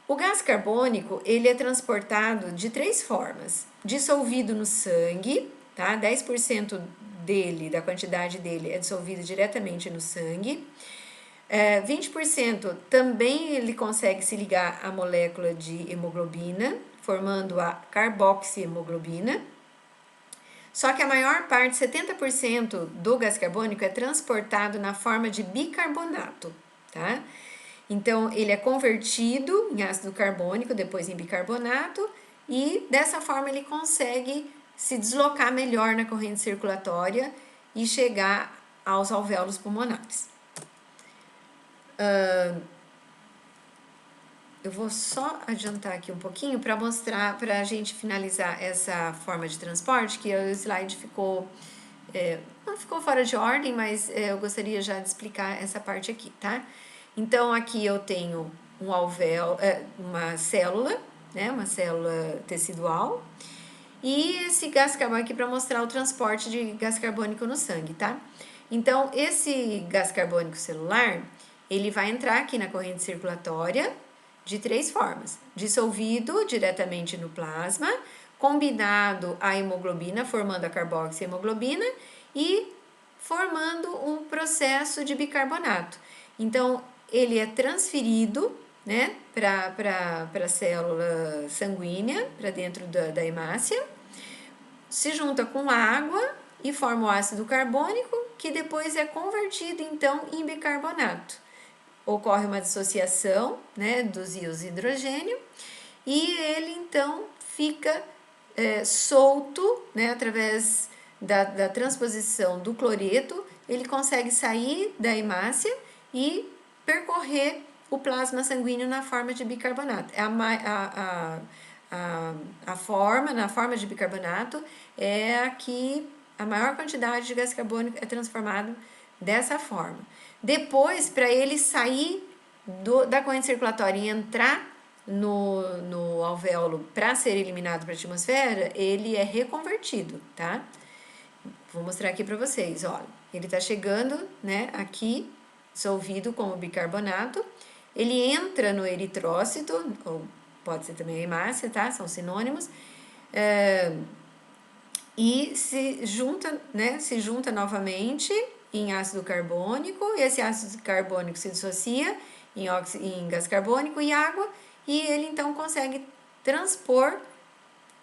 O gás carbônico, ele é transportado de 3 formas: dissolvido no sangue, tá? 10% dele, da quantidade dele, é dissolvido diretamente no sangue. 20% também ele consegue se ligar à molécula de hemoglobina, formando a carboxihemoglobina. Só que a maior parte, 70% do gás carbônico, é transportado na forma de bicarbonato, tá? Então, ele é convertido em ácido carbônico, depois em bicarbonato, e dessa forma ele consegue se deslocar melhor na corrente circulatória e chegar aos alvéolos pulmonares. Eu vou só adiantar aqui um pouquinho para mostrar, para a gente finalizar essa forma de transporte, que o slide ficou, não ficou fora de ordem, mas eu gostaria já de explicar essa parte aqui, tá? Então, aqui eu tenho um alvéolo, uma célula, né, uma célula tecidual, e esse gás carbônico aqui para mostrar o transporte de gás carbônico no sangue, tá? Então, esse gás carbônico celular, ele vai entrar aqui na corrente circulatória de 3 formas: dissolvido diretamente no plasma, combinado à hemoglobina, formando a carboxihemoglobina, e formando um processo de bicarbonato. Então, ele é transferido, né, para a célula sanguínea, para dentro da hemácia, se junta com água e forma o ácido carbônico, que depois é convertido, então, em bicarbonato. Ocorre uma dissociação, né, dos íons de hidrogênio, e ele, então, fica solto, né, através da transposição do cloreto, ele consegue sair da hemácia e percorrer o plasma sanguíneo na forma de bicarbonato. A forma, na forma de bicarbonato, é a que a maior quantidade de gás carbônico é transformado dessa forma. Depois, para ele sair da corrente circulatória e entrar no alvéolo para ser eliminado para a atmosfera, ele é reconvertido, tá? Vou mostrar aqui para vocês, olha. Ele está chegando, né, aqui, dissolvido com o bicarbonato. Ele entra no eritrócito, ou pode ser também a hemácia, tá? São sinônimos. E se junta, né, se junta novamente em ácido carbônico, e esse ácido carbônico se dissocia em gás carbônico e água, e ele então consegue transpor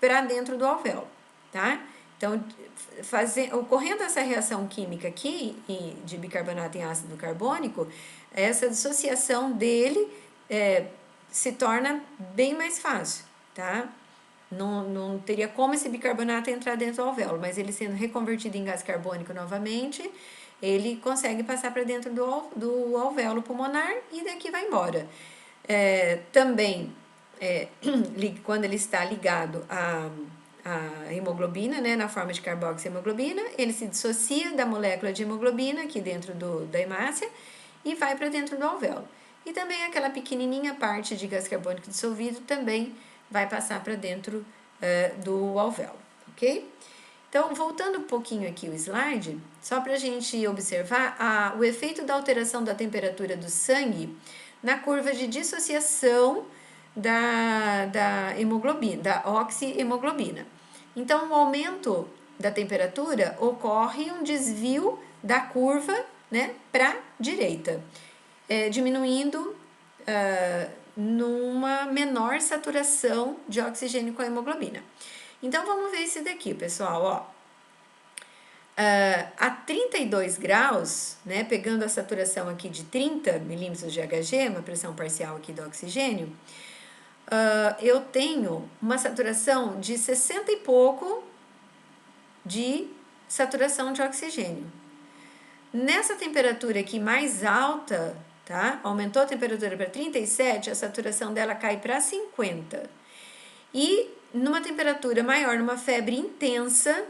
para dentro do alvéolo, tá? Então, ocorrendo essa reação química aqui, de bicarbonato em ácido carbônico, essa dissociação dele se torna bem mais fácil, tá? Não teria como esse bicarbonato entrar dentro do alvéolo, mas ele sendo reconvertido em gás carbônico novamente, ele consegue passar para dentro do alvéolo pulmonar e daqui vai embora. Também, quando ele está ligado à hemoglobina, né, na forma de carboxihemoglobina, ele se dissocia da molécula de hemoglobina aqui dentro da hemácia e vai para dentro do alvéolo. E também aquela pequenininha parte de gás carbônico dissolvido também vai passar para dentro do alvéolo, ok? Então, voltando um pouquinho aqui o slide, só para a gente observar o efeito da alteração da temperatura do sangue na curva de dissociação da hemoglobina, da oxihemoglobina. Então, o aumento da temperatura ocorre um desvio da curva, né, para a direita, diminuindo numa menor saturação de oxigênio com a hemoglobina. Então, vamos ver esse daqui, pessoal, ó. A 32 graus, né, pegando a saturação aqui de 30 milímetros de Hg, uma pressão parcial aqui do oxigênio, eu tenho uma saturação de 60 e pouco de saturação de oxigênio. Nessa temperatura aqui mais alta, tá? Aumentou a temperatura para 37, a saturação dela cai para 50. E numa temperatura maior, numa febre intensa,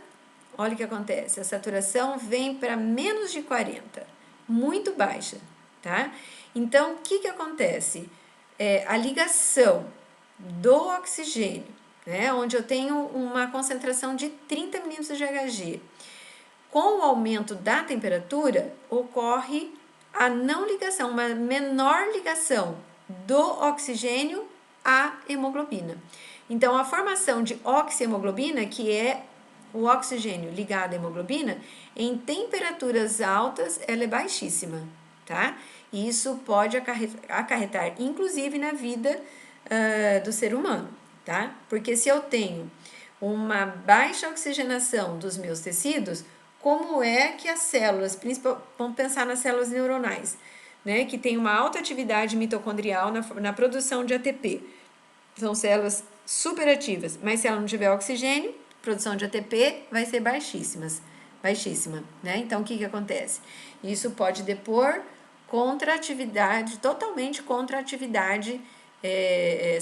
olha o que acontece, a saturação vem para menos de 40, muito baixa, tá? Então, o que acontece? A ligação do oxigênio, né, onde eu tenho uma concentração de 30 milímetros de Hg, com o aumento da temperatura, ocorre a não ligação, uma menor ligação do oxigênio à hemoglobina. Então, a formação de oxihemoglobina, que é o oxigênio ligado à hemoglobina, em temperaturas altas, ela é baixíssima, tá? E isso pode acarretar, inclusive, na vida do ser humano, tá? Porque se eu tenho uma baixa oxigenação dos meus tecidos, como é que as células, vamos pensar nas células neuronais, né, que tem uma alta atividade mitocondrial na produção de ATP. São células superativas, mas se ela não tiver oxigênio, a produção de ATP vai ser baixíssima, né? Então, o que acontece? Isso pode depor contra a atividade, totalmente contra a atividade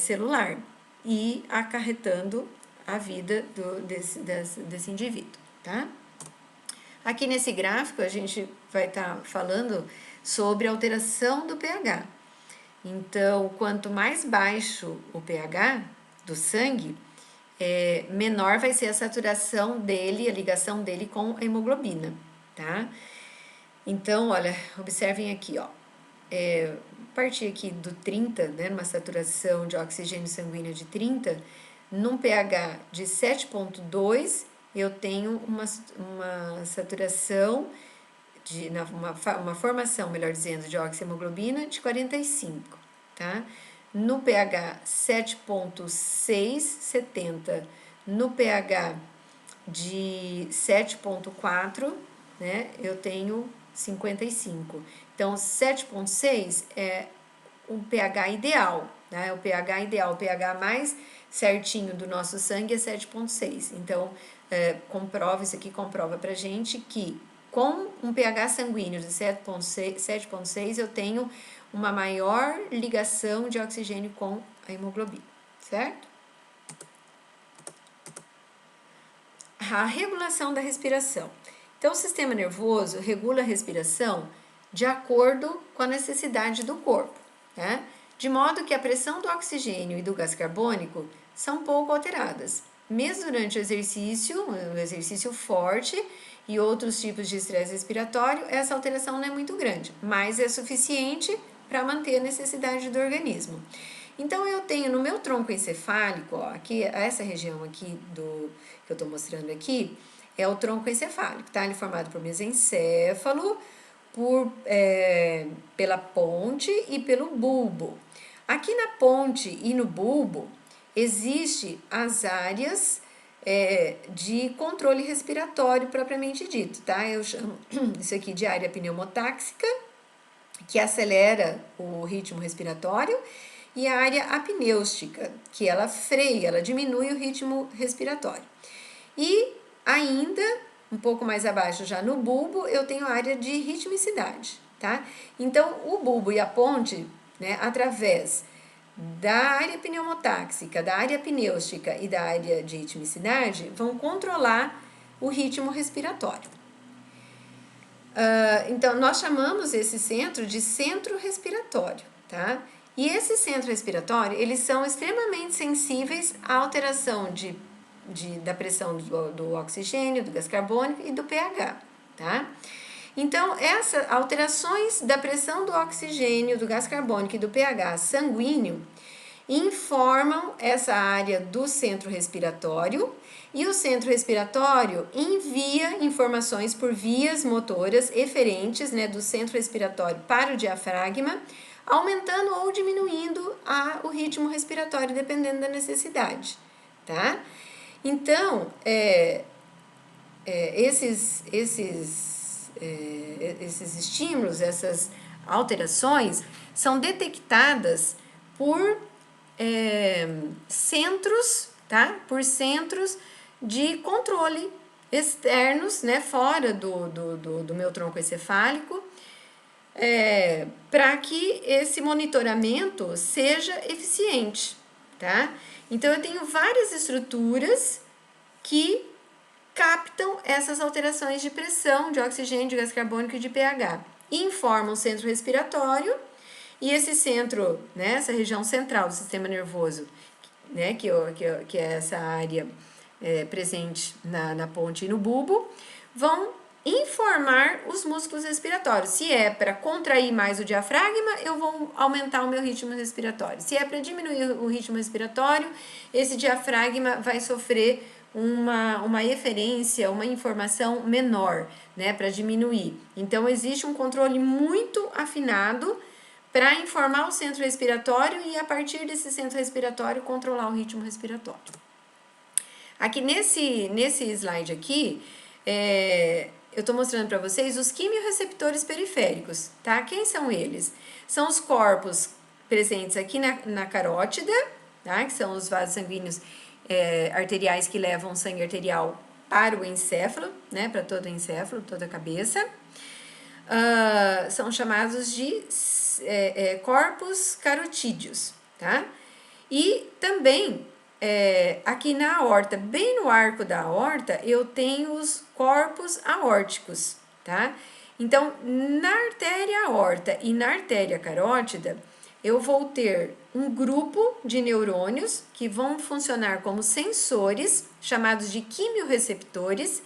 celular e acarretando a vida desse indivíduo, tá? Aqui nesse gráfico a gente vai estar falando sobre a alteração do pH. Então, quanto mais baixo o pH do sangue, menor vai ser a saturação dele, a ligação dele com a hemoglobina, tá? Então, olha, observem aqui, ó. Partir aqui do 30, né, numa saturação de oxigênio sanguíneo de 30, num pH de 7,2, eu tenho uma saturação, uma formação, melhor dizendo, de oxihemoglobina de 45, tá? No pH 7,6, 70. No pH de 7,4, né, eu tenho 55. Então, 7,6 é o pH ideal, né? O pH ideal, o pH mais certinho do nosso sangue é 7,6. Então, isso aqui comprova pra gente que com um pH sanguíneo de 7,6 eu tenho uma maior ligação de oxigênio com a hemoglobina, certo? A regulação da respiração. Então, o sistema nervoso regula a respiração de acordo com a necessidade do corpo, né? De modo que a pressão do oxigênio e do gás carbônico são pouco alteradas. Mesmo durante o exercício forte e outros tipos de estresse respiratório, essa alteração não é muito grande, mas é suficiente para manter a necessidade do organismo. Então, eu tenho no meu tronco encefálico, ó, aqui, essa região aqui que eu estou mostrando aqui, é o tronco encefálico, tá? Ele é formado por mesencéfalo, pela ponte e pelo bulbo. Aqui na ponte e no bulbo, existem as áreas de controle respiratório propriamente dito, tá? Eu chamo isso aqui de área pneumotáxica, que acelera o ritmo respiratório, e a área apnêustica, que ela freia, ela diminui o ritmo respiratório. E ainda, um pouco mais abaixo, já no bulbo, eu tenho a área de ritmicidade, tá? Então, o bulbo e a ponte, né, através da área pneumotáxica, da área apnêustica e da área de ritmicidade, vão controlar o ritmo respiratório. Então, nós chamamos esse centro de centro respiratório, tá? E esse centro respiratório, eles são extremamente sensíveis à alteração de da pressão do oxigênio, do gás carbônico e do pH, tá? Então, essas alterações da pressão do oxigênio, do gás carbônico e do pH sanguíneo informam essa área do centro respiratório, e o centro respiratório envia informações por vias motoras eferentes, né, do centro respiratório para o diafragma, aumentando ou diminuindo o ritmo respiratório, dependendo da necessidade, tá? Então, esses estímulos, essas alterações, são detectadas por centros, tá? Por centros de controle externos, né? Fora do meu tronco encefálico, para que esse monitoramento seja eficiente, tá? Então, eu tenho várias estruturas que captam essas alterações de pressão, de oxigênio, de gás carbônico e de pH. Informam o centro respiratório, e esse centro, né, essa região central do sistema nervoso, né, que é essa área presente na ponte e no bulbo, vão informar os músculos respiratórios. Se é para contrair mais o diafragma, eu vou aumentar o meu ritmo respiratório. Se é para diminuir o ritmo respiratório, esse diafragma vai sofrer uma eferência, uma informação menor, né, para diminuir. Então, existe um controle muito afinado para informar o centro respiratório e, a partir desse centro respiratório, controlar o ritmo respiratório. Aqui nesse slide aqui, eu estou mostrando para vocês os quimiorreceptores periféricos, tá? Quem são eles? São os corpos presentes aqui na carótida, tá? Que são os vasos sanguíneos arteriais que levam o sangue arterial para o encéfalo, né? Para todo o encéfalo, toda a cabeça. São chamados de corpos carotídeos, tá? E também aqui na aorta, bem no arco da aorta, eu tenho os corpos aórticos, tá? Então, na artéria aorta e na artéria carótida, eu vou ter um grupo de neurônios que vão funcionar como sensores, chamados de quimiorreceptores,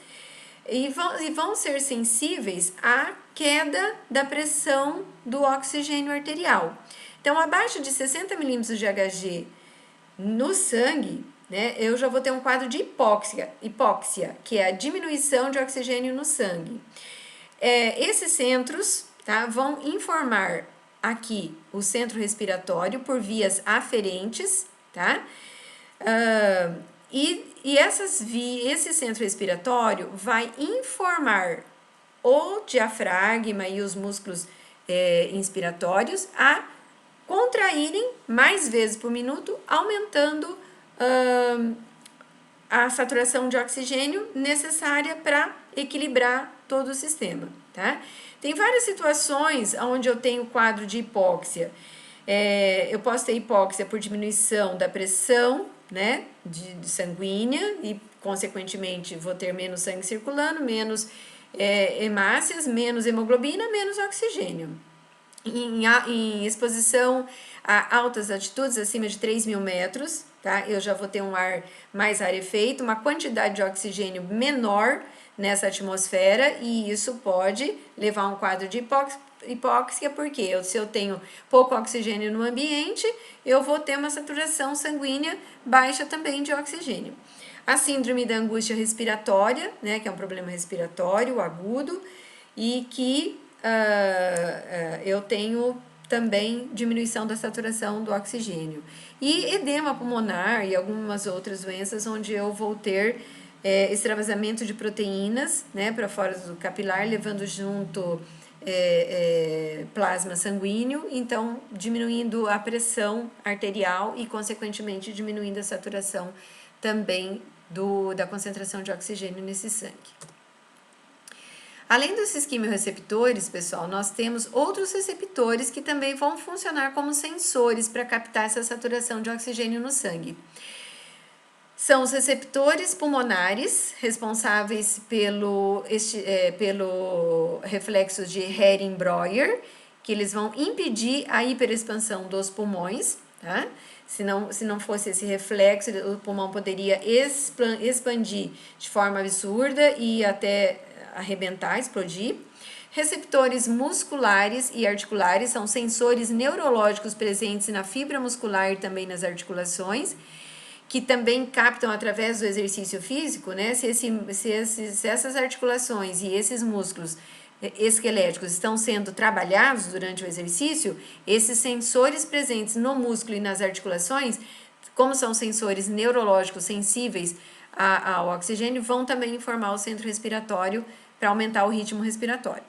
e vão ser sensíveis à queda da pressão do oxigênio arterial. Então, abaixo de 60 milímetros de Hg no sangue, né, eu já vou ter um quadro de hipóxia, que é a diminuição de oxigênio no sangue. Esses centros, tá, vão informar aqui o centro respiratório por vias aferentes, tá? Esse centro respiratório vai informar o diafragma e os músculos inspiratórios a contraírem mais vezes por minuto, aumentando a saturação de oxigênio necessária para equilibrar todo o sistema, tá? Tem várias situações onde eu tenho quadro de hipóxia. Eu posso ter hipóxia por diminuição da pressão, né, de sanguínea, e consequentemente vou ter menos sangue circulando, menos hemácias, menos hemoglobina, menos oxigênio. Em exposição a altas altitudes, acima de 3.000 metros, tá? Eu já vou ter um ar mais rarefeito, uma quantidade de oxigênio menor nessa atmosfera, e isso pode levar a um quadro de hipóxia, porque se eu tenho pouco oxigênio no ambiente, eu vou ter uma saturação sanguínea baixa também de oxigênio. A síndrome da angústia respiratória, né, que é um problema respiratório agudo, e que eu tenho também diminuição da saturação do oxigênio. E edema pulmonar e algumas outras doenças onde eu vou ter extravasamento de proteínas, né, para fora do capilar, levando junto plasma sanguíneo, então diminuindo a pressão arterial e, consequentemente, diminuindo a saturação também da concentração de oxigênio nesse sangue. Além desses quimiorreceptores, pessoal, nós temos outros receptores que também vão funcionar como sensores para captar essa saturação de oxigênio no sangue. São os receptores pulmonares, responsáveis pelo reflexo de Hering-Breuer, que eles vão impedir a hiperexpansão dos pulmões, tá? Se não fosse esse reflexo, o pulmão poderia expandir de forma absurda e até arrebentar, explodir. Receptores musculares e articulares são sensores neurológicos presentes na fibra muscular e também nas articulações, que também captam através do exercício físico, né? Se essas articulações e esses músculos esqueléticos estão sendo trabalhados durante o exercício, esses sensores presentes no músculo e nas articulações, como são sensores neurológicos sensíveis ao oxigênio, vão também informar o centro respiratório para aumentar o ritmo respiratório.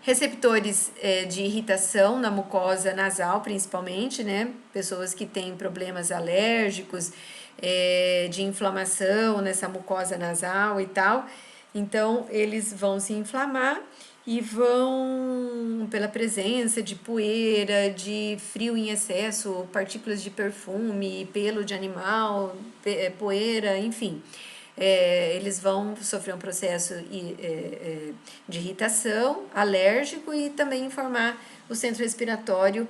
Receptores de irritação na mucosa nasal, principalmente, né? Pessoas que têm problemas alérgicos, de inflamação nessa mucosa nasal e tal. Então, eles vão se inflamar e vão, pela presença de poeira, de frio em excesso, partículas de perfume, pelo de animal, poeira, enfim. Eles vão sofrer um processo de irritação, alérgico e também informar o centro respiratório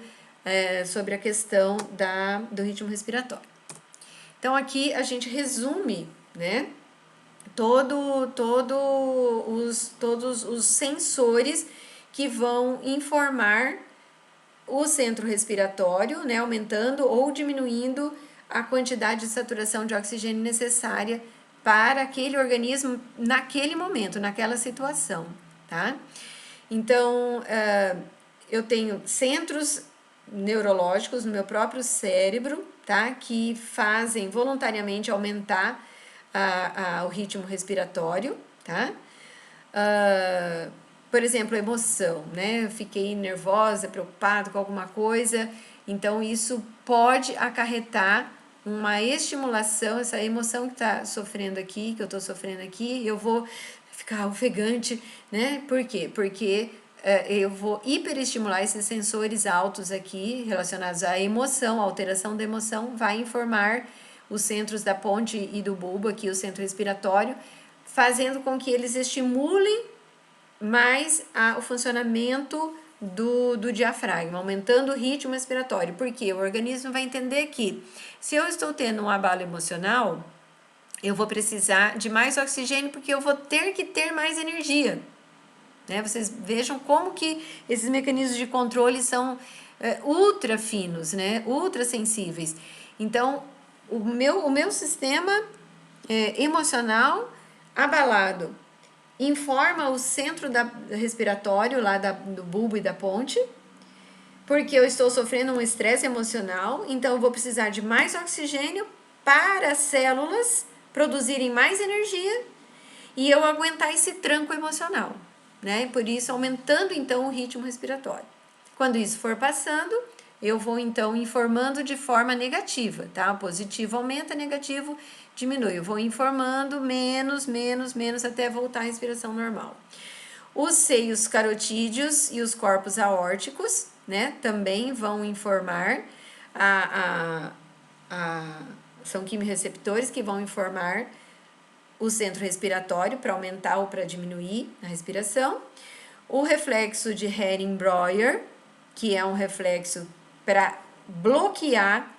sobre a questão do ritmo respiratório. Então, aqui a gente resume, né, todos os sensores que vão informar o centro respiratório, né, aumentando ou diminuindo a quantidade de saturação de oxigênio necessária para aquele organismo naquele momento, naquela situação, tá? Então, eu tenho centros neurológicos no meu próprio cérebro, tá? Que fazem voluntariamente aumentar o ritmo respiratório, tá? Por exemplo, emoção, né? Eu fiquei nervosa, preocupada com alguma coisa, então isso pode acarretar uma estimulação, essa emoção que está sofrendo aqui, que eu estou sofrendo aqui, eu vou ficar ofegante, né? Por quê? Porque eu vou hiperestimular esses sensores altos aqui, relacionados à emoção, a alteração da emoção, vai informar os centros da ponte e do bulbo, aqui o centro respiratório, fazendo com que eles estimulem mais o funcionamento do diafragma, aumentando o ritmo respiratório, porque o organismo vai entender que se eu estou tendo um abalo emocional, eu vou precisar de mais oxigênio porque eu vou ter que ter mais energia. Né? Vocês vejam como que esses mecanismos de controle são ultra finos, né? Ultra sensíveis. Então, o meu sistema emocional abalado informa o centro respiratório lá do bulbo e da ponte, porque eu estou sofrendo um estresse emocional, então eu vou precisar de mais oxigênio para as células produzirem mais energia e eu aguentar esse tranco emocional, né? Por isso, aumentando então o ritmo respiratório. Quando isso for passando, eu vou então informando de forma negativa, tá? O positivo aumenta, negativo diminui. Eu vou informando menos, até voltar à respiração normal. Os seios carotídeos e os corpos aórticos, né, também vão informar, são quimiorreceptores que vão informar o centro respiratório para aumentar ou para diminuir a respiração. O reflexo de Hering-Breuer, que é um reflexo para bloquear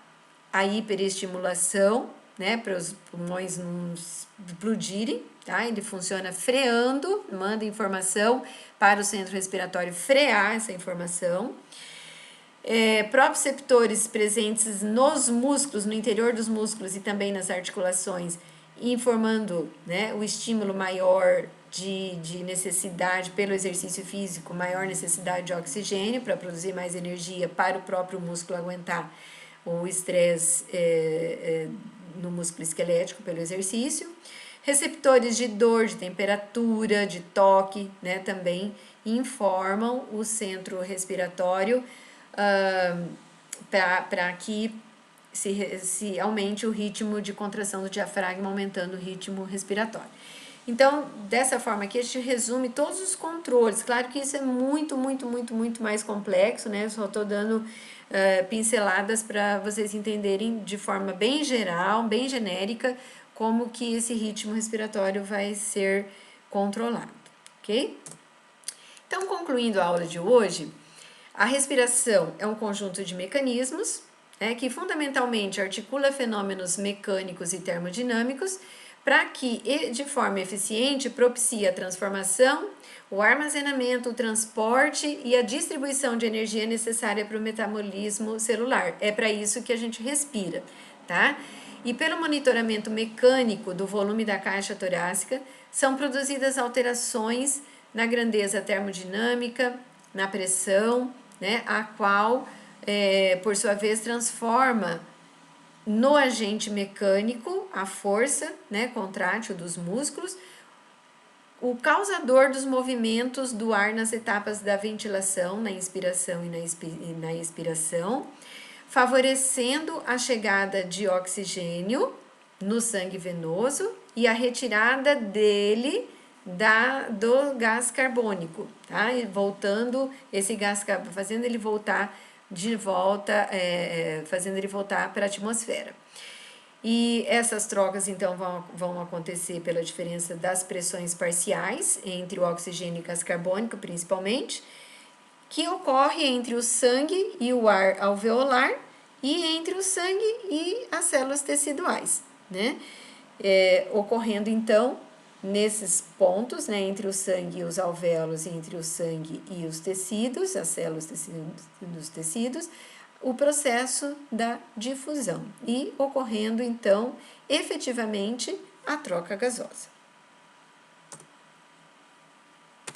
a hiperestimulação, né, para os pulmões não explodirem, tá? Ele funciona freando, manda informação para o centro respiratório frear essa informação. Proprioceptores presentes nos músculos, no interior dos músculos e também nas articulações, informando, né, o estímulo maior de necessidade pelo exercício físico, maior necessidade de oxigênio para produzir mais energia para o próprio músculo aguentar o estresse no músculo esquelético pelo exercício. Receptores de dor, de temperatura, de toque, né, também informam o centro respiratório para que se aumente o ritmo de contração do diafragma, aumentando o ritmo respiratório. Então, dessa forma aqui, a gente resume todos os controles. Claro que isso é muito mais complexo, né? Eu só estou dando pinceladas para vocês entenderem de forma bem geral, bem genérica, como que esse ritmo respiratório vai ser controlado, ok? Então, concluindo a aula de hoje, a respiração é um conjunto de mecanismos que fundamentalmente articula fenômenos mecânicos e termodinâmicos para que, de forma eficiente, propicie a transformação, o armazenamento, o transporte e a distribuição de energia necessária para o metabolismo celular. É para isso que a gente respira, tá? E pelo monitoramento mecânico do volume da caixa torácica, são produzidas alterações na grandeza termodinâmica, na pressão, né, a qual, por sua vez, transforma no agente mecânico a força, né, contrátil dos músculos, o causador dos movimentos do ar nas etapas da ventilação, na inspiração e na expiração, favorecendo a chegada de oxigênio no sangue venoso e a retirada dele do gás carbônico, tá? E voltando esse gás carbônico, fazendo ele voltar de volta, fazendo ele voltar para a atmosfera. E essas trocas, então, vão acontecer pela diferença das pressões parciais entre o oxigênio e gás carbônico, principalmente, que ocorre entre o sangue e o ar alveolar e entre o sangue e as células teciduais, né? Ocorrendo, então, nesses pontos, né, entre o sangue e os alvéolos, entre o sangue e os tecidos, as células dos tecidos, o processo da difusão e ocorrendo, então, efetivamente, a troca gasosa.